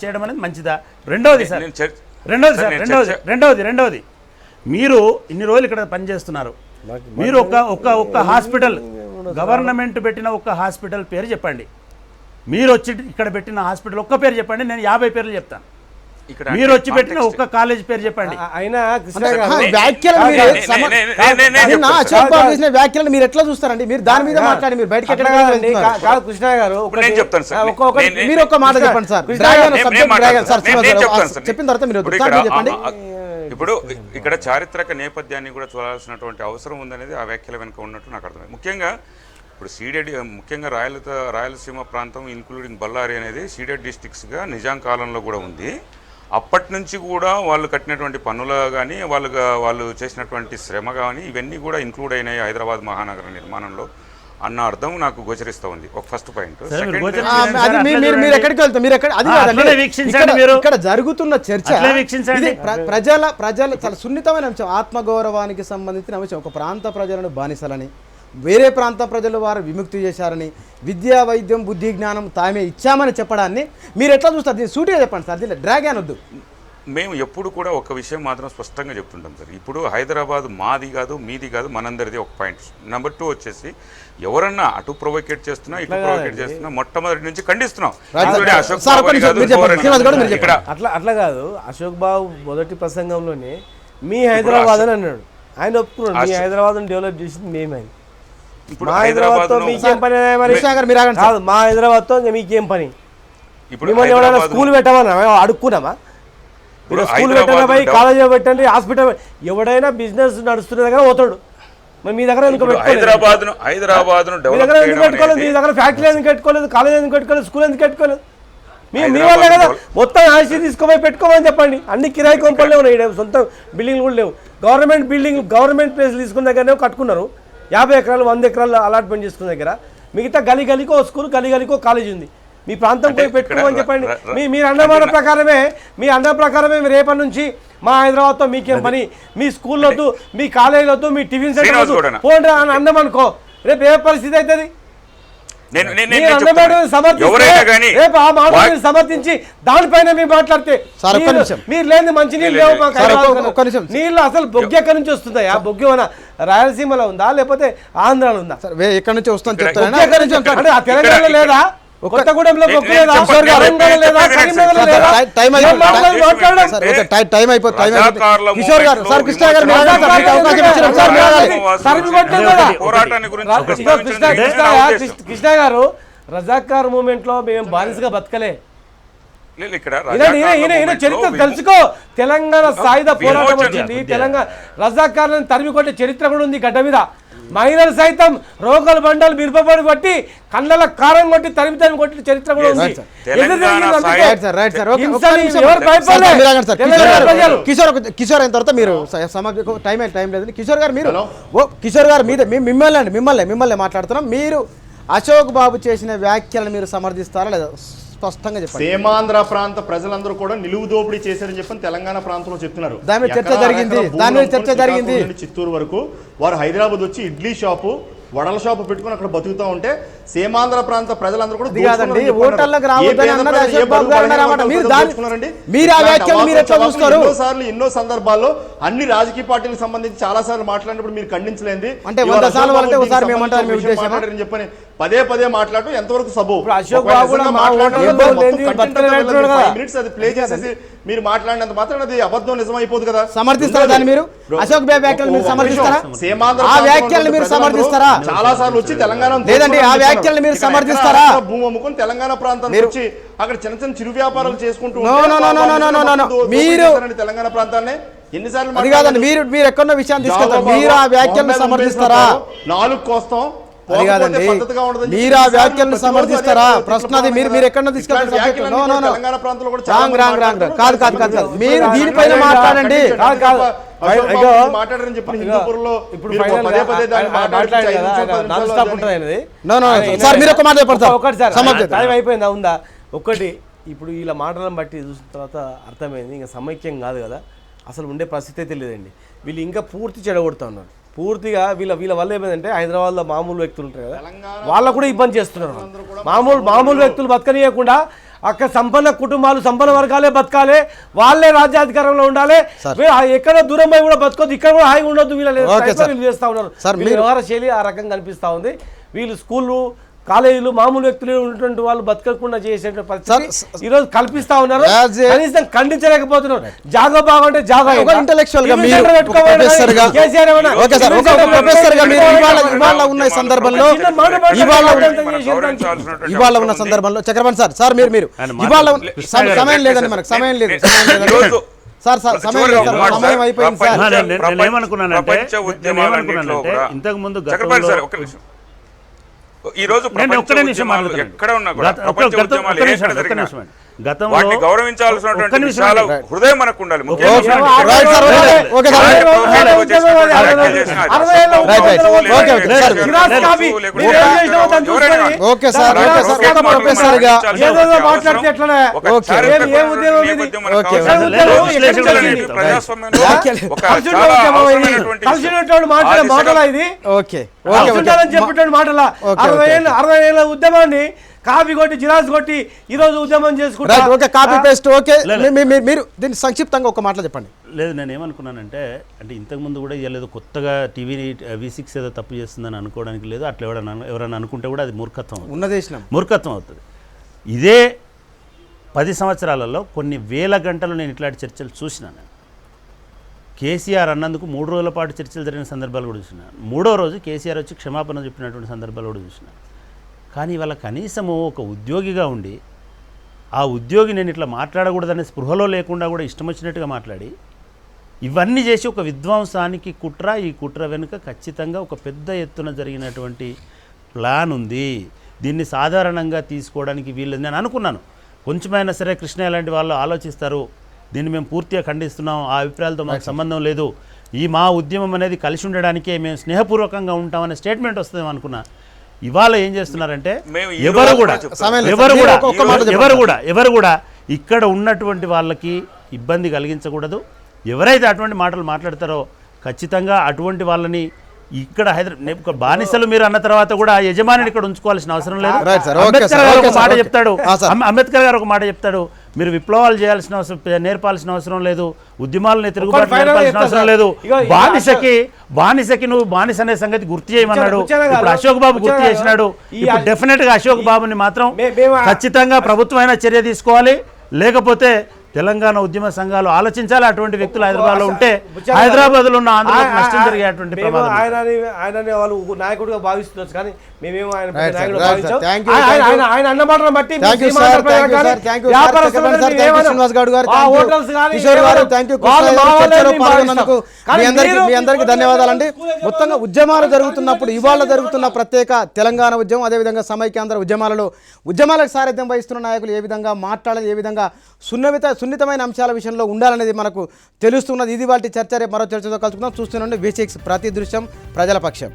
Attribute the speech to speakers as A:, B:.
A: చేయడం అనేది మంచిదా? రెండవది మీరు ఇన్ని రోజులు ఇక్కడ పనిచేస్తున్నారు, మీరు ఒక హాస్పిటల్ గవర్నమెంట్ పెట్టిన ఒక హాస్పిటల్ పేరు చెప్పండి. మీరు వచ్చి ఇక్కడ పెట్టిన హాస్పిటల్ ఒక్క పేరు చెప్పండి, నేను 50 పేర్లు చెప్తాను. మీరు వచ్చి పెట్టిన ఒక్క కాలేజ్ పేరు చెప్పండి.
B: వ్యాఖ్యలు మీరు ఎట్లా చూస్తారండి? మీరు దాని మీద మాట్లాడి మీరు బయటకి కృష్ణ గారు మీరు ఒక్క మాట చెప్పండి సార్. చెప్పిన తర్వాత మీరు చెప్పండి.
C: ఇప్పుడు ఇక్కడ చారిత్రక నేపథ్యాన్ని కూడా చూడాల్సినటువంటి అవసరం ఉందనేది ఆ వ్యాఖ్యల వెనుక ఉన్నట్టు నాకు అర్థమైంది. ముఖ్యంగా ఇప్పుడు సీడెడ్, ముఖ్యంగా రాయలసీమ ప్రాంతం ఇంక్లూడింగ్ బళ్ళారి అనేది సీడెడ్ డిస్ట్రిక్ట్స్గా నిజాం కాలంలో కూడా ఉంది. అప్పటి నుంచి కూడా వాళ్ళు కట్టినటువంటి పన్నులు కానీ వాళ్ళు చేసినటువంటి శ్రమ కానీ ఇవన్నీ కూడా ఇంక్లూడ్ అయినాయి హైదరాబాద్ మహానగర నిర్మాణంలో అన్న అర్థం నాకు గోచరిస్తూ ఉంది. ఒక ఫస్ట్ పాయింట్.
B: ఇక్కడ జరుగుతున్న చర్చ ప్రజల చాలా సున్నితమైన అంశం, ఆత్మగౌరవానికి సంబంధించిన అంశం. ఒక ప్రాంత ప్రజలను బానిసలని, వేరే ప్రాంత ప్రజలు వారు విముక్తి చేశారని, విద్యా వైద్యం బుద్ధి జ్ఞానం తామే ఇచ్చామని చెప్పడాన్ని మీరు ఎట్లా చూస్తారు? దీన్ని సూటిగా చెప్పండి సార్, దీన్ని డ్రాగ్ అనొద్దు.
C: మేము ఎప్పుడు కూడా ఒక విషయం మాత్రం స్పష్టంగా చెప్తుంటాం సార్. ఇప్పుడు హైదరాబాద్ మాది కాదు మీది కాదు మనందరిది ఒక పాయింట్. నెంబర్ 2 వచ్చేసి ఎవరన్నా అటు ప్రొవోకేట్ చేస్తున్నా ఇటు ప్రొవోకేట్ చేస్తున్నా మొట్టమొదటి నుంచి ఖండిస్తున్నాం.
D: అట్లా కాదు, అశోక్ బాబు మొదటి ప్రసంగంలోనే మీ హైదరాబాద్ అని అన్నాడు. ఆయన ఒప్పుకున్నాడు, మీ హైదరాబాద్ డెవలప్ చేసింది మేమే. మా హైదరాబాద్ తో మీకేం పని? కాదు, మా హైదరాబాద్ తో మీకేం పని? మిమ్మల్ని ఎవరైనా స్కూల్ పెట్టమన్నా అడుక్కున్నామా? మీరు స్కూల్ పెట్టండి, పోయి కాలేజీ పెట్టండి, హాస్పిటల్, ఎవడైనా బిజినెస్ నడుస్తున్న దగ్గర పోతాడు. మరి మీ దగ్గర ఎందుకు పెట్టుకోలేదు? మీ దగ్గర ఫ్యాక్టరీ ఎందుకు పెట్టుకోలేదు? కాలేజ్ ఎందుకు పెట్టుకోలేదు? స్కూల్ ఎందుకు పెట్టుకోలేదు? మీ వాళ్ళే కదా మొత్తం ఆశ తీసుకుపోయి పెట్టుకోమని చెప్పండి. అన్ని కిరాయి కొంపలే ఉన్నాయి, సొంత బిల్డింగ్లు కూడా లేవు. గవర్నమెంట్ ప్లేస్ తీసుకున్న దగ్గరనే కట్టుకున్నారు. 50 ఎకరాలు 100 ఎకరాలు అలాట్మెంట్ చేసుకున్న దగ్గర. మిగతా గలీకో స్కూల్, గలీకో కాలేజ్ ఉంది. మీ ప్రాంతం పోయి పెట్టుకోమని చెప్పండి. మీరు అన్నమాట ప్రకారమే మీరు రేపటి నుంచి మా హైదరాబాద్తో మీకేం పని, మీ స్కూల్ వద్దు, మీ కాలేజీ వద్దు, మీ టిఫిన్ సెంటర్ వద్దు, పోండి అని అన్నామనుకో, రేపు ఏ పరిస్థితి అవుతుంది? సమర్థించి దానిపైన మీరు మాట్లాడితే మీరు లేని మంచి నీళ్ళు లేవు. నీళ్ళు అసలు బొగ్గు ఎక్కడి నుంచి వస్తుందా? ఆ బొగ్గు రాయలసీమలో ఉందా లేకపోతే ఆంధ్రాలో ఉందా?
B: ఎక్కడి నుంచి వస్తుంది
D: తెలంగాణలో లేదా? కొత్తగూడెంలో
B: టైం అయిపోతుంది. కిషోర్ గారు, సార్ కృష్ణ గారు
D: కృష్ణ గారు రజాకార్ మూమెంట్ లో మేము బానిసగా బతకలే. చరిత్ర తెలుసుకో. తెలంగాణ సాయుధ పోరాటం వచ్చింది, తెలంగాణ రజాకార్లను తరిమి కొట్టే చరిత్ర కూడా ఉంది గడ్డ మీద. మహిళలు సైతం రోగలు బండలు మిరపబడి కొట్టి కళ్ళల కారం కొట్టి తరిమి కొట్టి చరిత్ర కూడా ఉంది.
B: కిషోర్ అయిన తర్వాత మీరు టైం లేదు. కిషోర్ గారు మిమ్మల్ని మాట్లాడుతున్నాం. మీరు అశోక్ బాబు చేసిన వ్యాఖ్యలను మీరు సమర్థిస్తారా లేదా? స్పష్టంగా చెప్పండి.
E: సీమాంధ్ర ప్రాంత ప్రజలందరూ కూడా నిలువు దోపిడీ చేశారని చెప్పని తెలంగాణ ప్రాంతంలో చెప్తున్నారు.
B: దాని మీద చర్చ జరిగింది.
E: చిత్తూరు వరకు వారు హైదరాబాద్ వచ్చి ఇడ్లీ షాపు వడల షాపు పెట్టుకుని అక్కడ బతుకుతా ఉంటే సీమాంధ్ర ప్రాంత ప్రజలందరూ కూడా ఎన్నో సందర్భాల్లో అన్ని రాజకీయ పార్టీలకు సంబంధించి చాలా సార్లు మాట్లాడినప్పుడు మీరు ఖండించలేంది మాట్లాడారని చెప్పని పదే మాట్లాడటం ఎంతవరకు సబు? అది ప్లే చేసేసి మీరు మాట్లాడినంత మాత్రం అది అబద్ధం నిజమైపోదు కదా.
B: సమర్థిస్తారా దాన్ని? మీరు అశోక్ బాబు వ్యాఖ్యలు మీరు సమర్థిస్తారా? ఆ వ్యాఖ్యలను మీరు సమర్థిస్తారా?
E: చాలా సార్లు వచ్చి తెలంగాణ
B: లేదండి, ఆ వ్యాఖ్యలను మీరు సమర్థిస్తారా?
E: భూమి అమ్ముకుని తెలంగాణ ప్రాంతం వచ్చి అక్కడ చిన్న చిరు వ్యాపారాలు చేసుకుంటూ
B: మీరు
E: తెలంగాణ ప్రాంతాన్ని ఎన్నిసార్లు
B: అది కాదండి, మీరు ఎక్కడో విషయాన్ని తీసుకెళ్తారు. మీరు ఆ వ్యాఖ్యలను సమర్థిస్తారా?
E: 4 కోసం
B: అది కాదండి, మీరు ఆ వ్యాఖ్యలను సమర్థిస్తారా? ప్రశ్న అది. మీరు ఎక్కడో తీసుకెళ్తారు. కాదు, మీరు దీనిపైన మాట్లాడండి.
D: అయిపోయిందా? ఉందా? ఒకటి ఇప్పుడు ఇలా మాటలను బట్టి చూసిన తర్వాత అర్థమైంది, ఇంకా సమైక్యం కాదు కదా, అసలు ఉండే పరిస్థితి అయితే లేదండి. వీళ్ళు ఇంకా పూర్తి చెడగొడుతూ ఉన్నారు. పూర్తిగా వీళ్ళ వల్ల ఏమైందంటే హైదరాబాద్లో మామూలు వ్యక్తులు ఉంటారు కదా, వాళ్ళకు కూడా ఇబ్బంది చేస్తున్నారు. మామూలు వ్యక్తులు బతకనీయకుండా అక్కడ సంపన్న కుటుంబాలు సంపన్న వర్గాలే బతకాలి, వాళ్ళే రాజ్యాధికారంలో ఉండాలి, ఎక్కడో దూరం పోయి కూడా బతకొద్దు, ఇక్కడ కూడా హాయిగా ఉండొద్దు, వీళ్ళు చేస్తా ఉన్నారు. వ్యవహార శైలి ఆ రకంగా కనిపిస్తా ఉంది. వీళ్ళు స్కూళ్ళు కాలేజీలు మామూలు వ్యక్తులు ఉన్నటువంటి వాళ్ళు బతకకుండా చేసేటువంటి పరిస్థితి ఈ రోజు కల్పిస్తా ఉన్నారు. కనీసం ఖండించలేకపోతున్నారు. జాగో బాగుంటే జాగో
B: ఇంటలెక్చువల్ గా మీరు ప్రొఫెసర్ గా ఓకే సార్ ఒక ప్రొఫెసర్ గా మీరు ఇవాళ ఉన్న సందర్భంలో ఇవాళ ఉన్న సందర్భంలో చక్రవర్తి సార్ మీరు ఇవాళ సమయం లేదండి, మనకు సమయం లేదు సార్ సమయం అయిపోయింది సార్.
A: నేను ఏమనుకున్నానంటే ఇంతకు ముందు
C: ఈ రోజు ఎక్కడ ఉన్నా కూడా వాటిని గౌరవించాల్సినటువంటి విషయాలు హృదయం మనకు ఉండాలి.
D: చెప్పేటువంటి మాటల 60 ఏళ్ళ ఉద్యమాన్ని కాపీ కొట్టి జిరాజ్ కొట్టి ఈ రోజు ఉద్యమం చేసుకుంటారు.
B: Okay copy paste okay. మీరు దీన్ని సంక్షిప్తంగా ఒక మాటలో చెప్పండి.
A: లేదు నేను ఏమనుకున్నానంటే అంటే ఇంతకుముందు కూడా ఏదో కొత్తగా టీవీ V6 ఏదో తప్పు చేస్తుందని అనుకోవడానికి లేదు. అట్లా ఎవరైనా అనుకుంటే కూడా అది మూర్ఖత్వం అవుతుంది. ఇదే 10 సంవత్సరాలలో కొన్ని వేల గంటలు నేను ఇట్లాంటి చర్చలు చూసినాను. కేసీఆర్ అన్నందుకు 3 రోజుల పాటు చర్చలు జరిగిన సందర్భాలు కూడా చూసినాను. 3వ రోజు కేసీఆర్ వచ్చి క్షమాపణ చెప్పినటువంటి సందర్భాలు కూడా చూసినాను. కానీ వాళ్ళ కనీసము ఒక ఉద్యోగిగా ఉండి ఆ ఉద్యోగి నేను ఇట్లా మాట్లాడకూడదనే స్పృహలో లేకుండా కూడా ఇష్టం వచ్చినట్టుగా మాట్లాడి ఇవన్నీ చేసి ఒక విధ్వంసానికి కుట్ర, ఈ కుట్ర వెనుక ఖచ్చితంగా ఒక పెద్ద ఎత్తున జరిగినటువంటి ప్లాన్ ఉంది. దీన్ని సాధారణంగా తీసుకోవడానికి వీళ్ళని నేను అనుకున్నాను. కొంచెమైనా సరే కృష్ణ లాంటి వాళ్ళు ఆలోచిస్తారు, దీన్ని మేము పూర్తిగా ఖండిస్తున్నాం, ఆ అభిప్రాయాలతో మాకు సంబంధం లేదు, ఈ మా ఉద్యమం అనేది కలిసి ఉండడానికే మేము స్నేహపూర్వకంగా ఉంటామనే స్టేట్మెంట్ వస్తుందేమో అనుకున్నా. ఇవాళ ఏం చేస్తున్నారంటే ఎవరు కూడా ఇక్కడ ఉన్నటువంటి వాళ్ళకి ఇబ్బంది కలిగించకూడదు. ఎవరైతే అటువంటి మాటలు మాట్లాడతారో ఖచ్చితంగా అటువంటి వాళ్ళని ఇక్కడ హైదరాబాద్ బానిసలు మీరు అన్న తర్వాత కూడా యజమానిని ఇక్కడ ఉంచుకోవాల్సిన అవసరం లేదు. అంబేద్కర్ గారు ఒక మాట చెప్తాడు, మీరు విప్లవాలు చేయాల్సిన అవసరం, నేర్పాల్సిన అవసరం లేదు, ఉద్యమాలని తిరుగుబాటు నేర్పాల్సిన అవసరం లేదు, బానిసకి నువ్వు బానిస అనే సంగతి గుర్తు చేయమన్నాడు. ఇప్పుడు అశోక్ బాబు గుర్తు చేసినాడు. ఇప్పుడు డెఫినెట్ గా అశోక్ బాబుని మాత్రం ఖచ్చితంగా ప్రభుత్వమైన చర్య తీసుకోవాలి. లేకపోతే తెలంగాణ ఉద్యమ సంఘాలు ఆలోచించాలి. అటువంటి వ్యక్తులు హైదరాబాద్ లో ఉంటే హైదరాబాద్ లో ఉన్న ఆంధ్రప్రదేశ్ నష్టం జరిగేటువంటి ప్రమాదం.
D: ఆయన వాళ్ళు నాయకుడిగా భావిస్తున్నారు, కానీ మేమేమో ఆయన అన్న మాటను బట్టి
B: మీ అందరికీ ధన్యవాదాలండి. మొత్తంగా ఉద్యమాలు జరుగుతున్నప్పుడు ఇవాళ జరుగుతున్న ప్రత్యేక తెలంగాణ ఉద్యమం, అదేవిధంగా సమైక్యాంధ్ర ఉద్యమాలకు సారథ్యం వహిస్తున్న నాయకులు ఏ విధంగా మాట్లాడాలి, ఏ విధంగా సున్నితమైన అంశాల విషయంలో ఉండాలనేది మనకు తెలుస్తున్నది. ఇది వాటి చర్చ. రేపు మరో చర్చతో కలుసుకుందాం. చూస్తూనండి V6 ప్రతి దృశ్యం ప్రజల పక్షం.